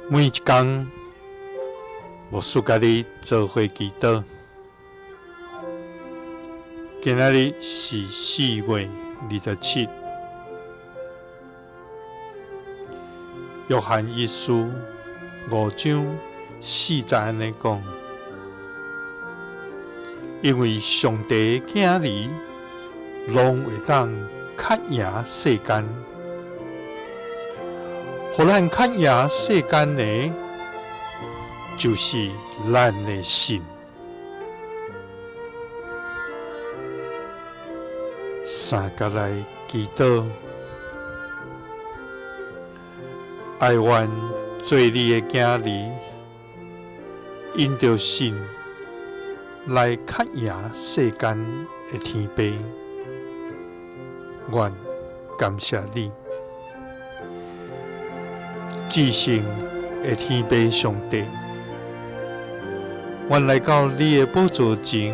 每一天，牧师甲你做伙祈祷。今仔日是4月27，约翰一书5章4节安尼讲：因为上帝的囝儿，拢会当较赢世间。互咱较赢世间的，就是咱的心。三甲来祈祷，爱愿做你的囝儿，因着信来较赢世间的天父。愿感谢你。至圣的天父上帝，愿来到你的宝座前，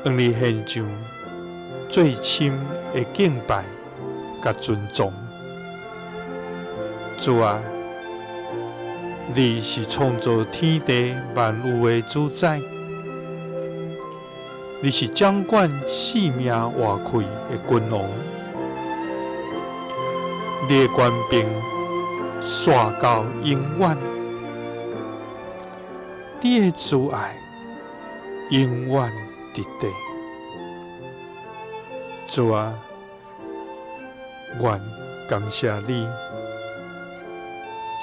向你献上最深的敬拜甲尊重。主啊，你是创造天地万物的主宰，你是掌管生命活气的君王，你的权柄刷到永远，你的慈爱永远伫地。主啊，愿感谢你，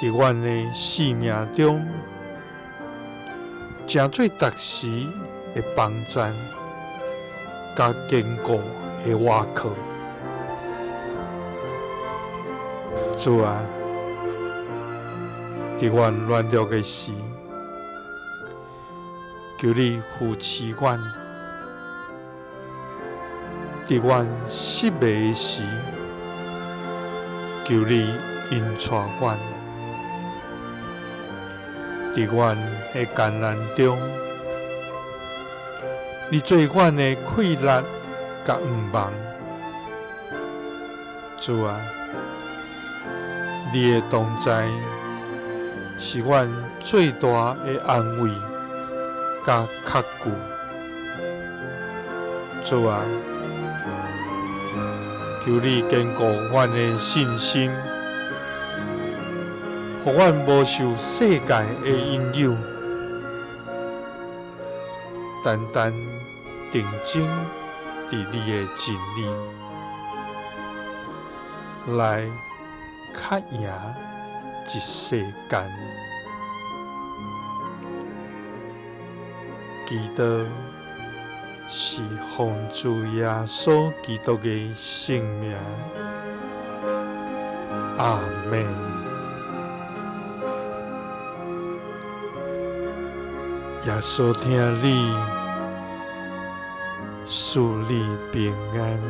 伫阮的生命中，成做逐时的帮赞，甲坚固的倚靠。主啊，伫阮软弱的时，求你扶持阮；伫阮失迷的时，求你引带阮；伫阮的艰难中，你做阮的快乐甲毋望。主啊，你的同在是阮最大的安慰甲确据。主啊，求你坚固阮的信心，互阮无受世界的引诱，单单定睛伫你的真理，来较赢一世间。祈祷是奉主耶稣基督的圣名，阿们。耶稣听你，赐你平安。